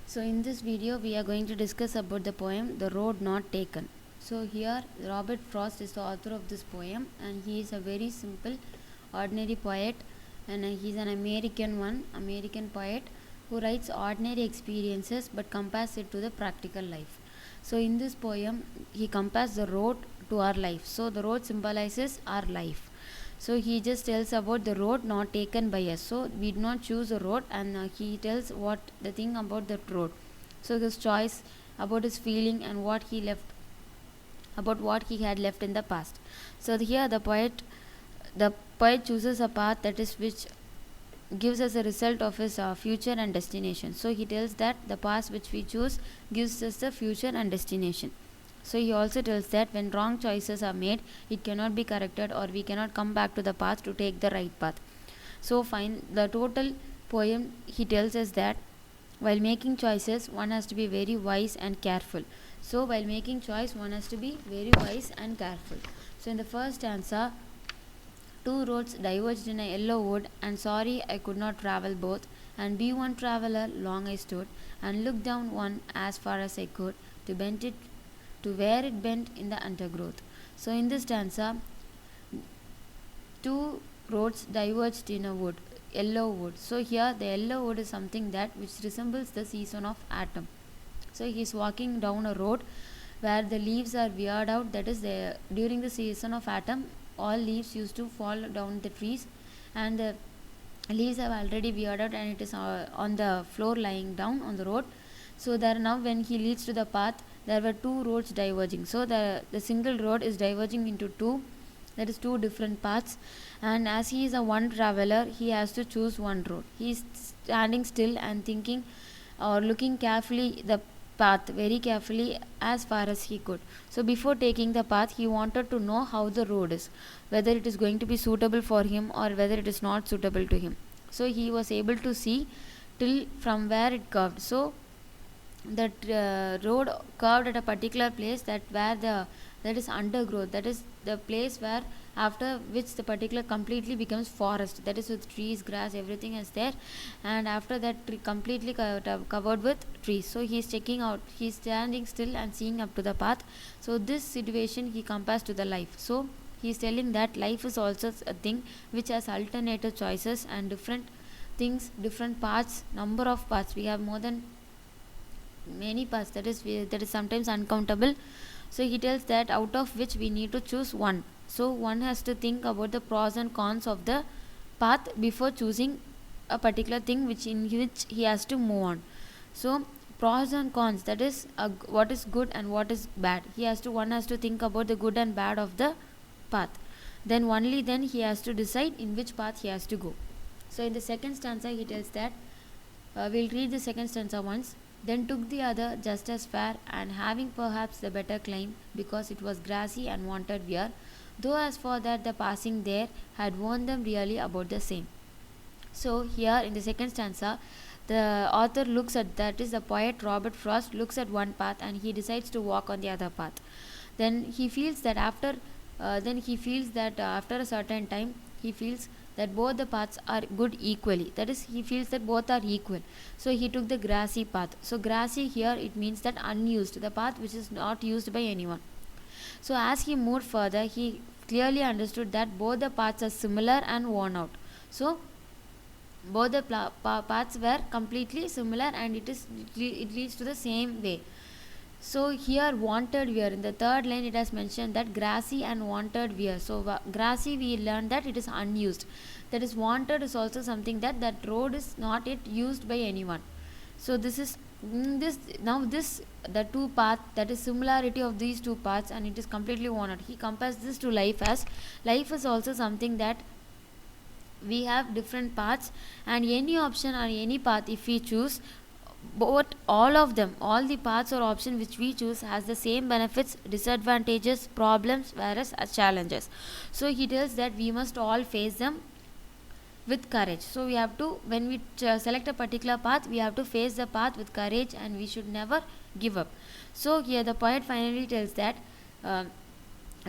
So in this video we are going to discuss about the poem The Road Not Taken. So here Robert Frost is the author of this poem, and he is a very simple ordinary poet, and he is an American poet who writes ordinary experiences but compares it to the practical life. So in this poem he compares the road to our life. So the road symbolizes our life. So he just tells about the road not taken by us. So we did not choose a road, and he tells what the thing about that road. So his choice, about his feeling, and what he left, about what he had left in the past. So here the poet chooses a path that is which gives us a result of his future and destination. So he tells that the path which we choose gives us the future and destination. So he also tells that when wrong choices are made, it cannot be corrected, or we cannot come back to the path to take the right path. So fine, the total poem he tells us that while making choices, one has to be very wise and careful. So while making choice, one has to be very wise and careful. So in the first stanza, two roads diverged in a yellow wood, and sorry I could not travel both. And be one traveller, long I stood, and looked down one as far as I could, to bend it to where it bent in the undergrowth. So in this stanza, two roads diverged in a wood, yellow wood. So here the yellow wood is something that which resembles the season of autumn. So he is walking down a road where the leaves are weared out. That is, during the season of autumn, all leaves used to fall down the trees, and the leaves have already weared out, and it is on the floor lying down on the road. So there now, when he leads to the path, there were two roads diverging. So the single road is diverging into two, that is two different paths, and as he is a one traveler, he has to choose one road. He is standing still and thinking or looking carefully the path very carefully as far as he could. So before taking the path, he wanted to know how the road is, whether it is going to be suitable for him or whether it is not suitable to him. So he was able to see till from where it curved. So that road curved at a particular place, that is undergrowth, that is the place where after which the particular completely becomes forest, that is with trees, grass, everything is there, and after that completely covered with trees. So he's standing still and seeing up to the path. So this situation he compares to the life. So he's telling that life is also a thing which has alternative choices and different things, different paths, number of paths. We have more than many paths, that is sometimes uncountable. So he tells that out of which we need to choose one. So one has to think about the pros and cons of the path before choosing a particular thing which in which he has to move on. So pros and cons, that is what is good and what is bad, one has to think about the good and bad of the path. Then only then he has to decide in which path he has to go. So in the second stanza he tells that, we'll read the second stanza once. Then took the other just as fair, and having perhaps the better claim, because it was grassy and wanted wear, though as for that the passing there had warned them really about the same. So here in the second stanza, the author looks at, that is the poet Robert Frost looks at one path and he decides to walk on the other path. Then he feels that after a certain time, he feels that both the paths are good equally, that is he feels that both are equal. So he took the grassy path. So grassy here, it means that unused, the path which is not used by anyone. So as he moved further, he clearly understood that both the paths are similar and worn out. So both the paths were completely similar, and it leads to the same way. So here wanted wear, in the third line it has mentioned that grassy and wanted wear. So grassy, we learned that it is unused, that is wanted is also something that road is not yet used by anyone. So this is this the two path, that is similarity of these two paths, and it is completely worn out. He compares this to life, as life is also something that we have different paths, and any option or any path if we choose, both all of them, all the paths or option which we choose has the same benefits, disadvantages, problems, whereas challenges. So he tells that we must all face them with courage. So we have to, when we select a particular path, we have to face the path with courage, and we should never give up. So here the poet finally tells that, uh,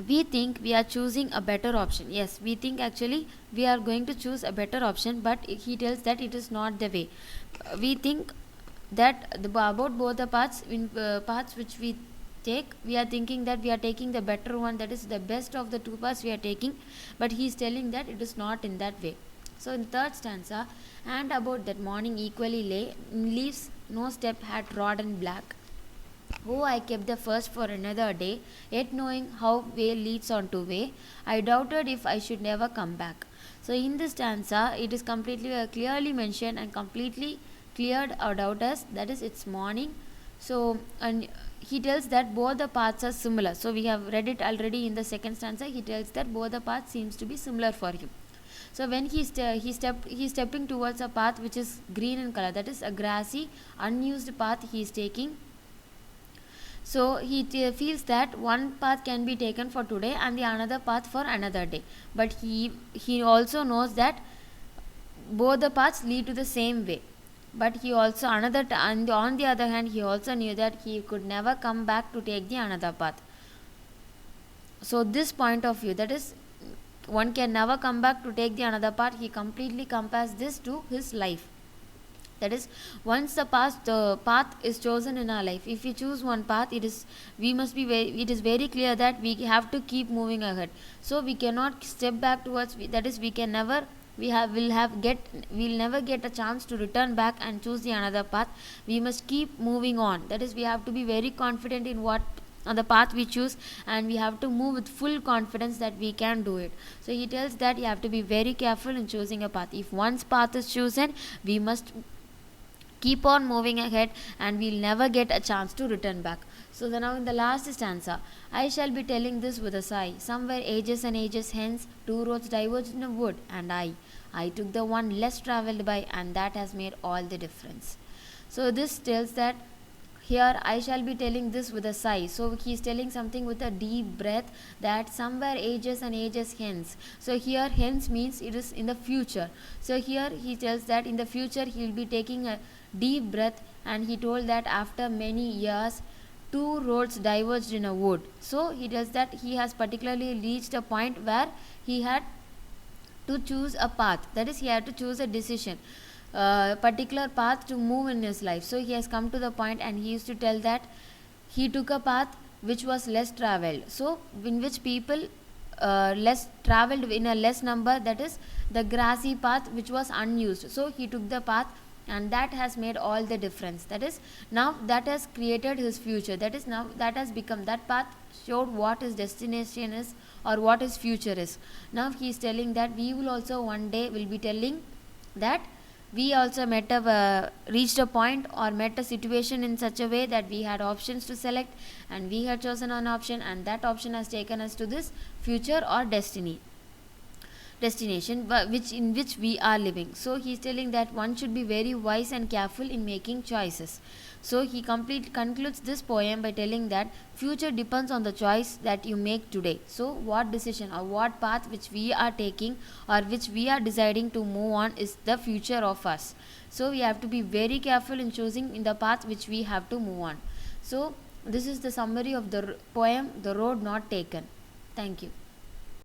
we think we are choosing a better option. Yes, we think actually we are going to choose a better option, but he tells that it is not the way. We think that about both the paths, in paths which we take, we are thinking that we are taking the better one, that is the best of the two paths we are taking, but he is telling that it is not in that way. So in third stanza, and about that morning equally lay in leaves, no step had trodden black. Oh, I kept the first for another day, yet knowing how way leads on to way, I doubted if I should never come back. So in this stanza, it is completely clearly mentioned and completely cleared our doubters, that is it's morning. So and he tells that both the paths are similar. So we have read it already in the second stanza. He tells that both the paths seems to be similar for him. So when he's stepping towards a path which is green in color, that is a grassy unused path he is taking. So he feels that one path can be taken for today and the another path for another day, but he also knows that both the paths lead to the same way. But he also and on the other hand, he also knew that he could never come back to take the another path. So this point of view, that is one can never come back to take the another path, he completely compares this to his life. That is, once the path is chosen in our life, if we choose one path, it is it is very clear that we have to keep moving ahead. So we cannot step back towards, that is, we can never we'll never get a chance to return back and choose the another path. We must keep moving on. That is, we have to be very confident in what on the path we choose, and we have to move with full confidence that we can do it. So he tells that you have to be very careful in choosing a path. If one's path is chosen, we must keep on moving ahead and we'll never get a chance to return back. So now in the last stanza, I shall be telling this with a sigh. Somewhere ages and ages hence, two roads diverged in a wood, and I took the one less travelled by, and that has made all the difference. So this tells that here I shall be telling this with a sigh. So he is telling something with a deep breath, that somewhere ages and ages hence. So here hence means it is in the future. So here he tells that in the future he will be taking a deep breath, and he told that after many years two roads diverged in a wood. So he tells that he has particularly reached a point where he had to choose a path, that is, he had to choose a decision, particular path to move in his life. So he has come to the point, and he used to tell that he took a path which was less traveled, so in which people less traveled in a less number, that is the grassy path which was unused. So he took the path, and that has made all the difference. That is, now that has created his future. That is, now that has become, that path showed what his destination is or what his future is. Now he is telling that we will also one day will be telling that we also reached a point or met a situation in such a way that we had options to select, and we had chosen an option, and that option has taken us to this future or destination which we are living. So he is telling that one should be very wise and careful in making choices. So he concludes this poem by telling that future depends on the choice that you make today. So what decision or what path which we are taking or which we are deciding to move on is the future of us. So we have to be very careful in choosing in the path which we have to move on. So this is the summary of the poem The Road Not Taken. Thank you.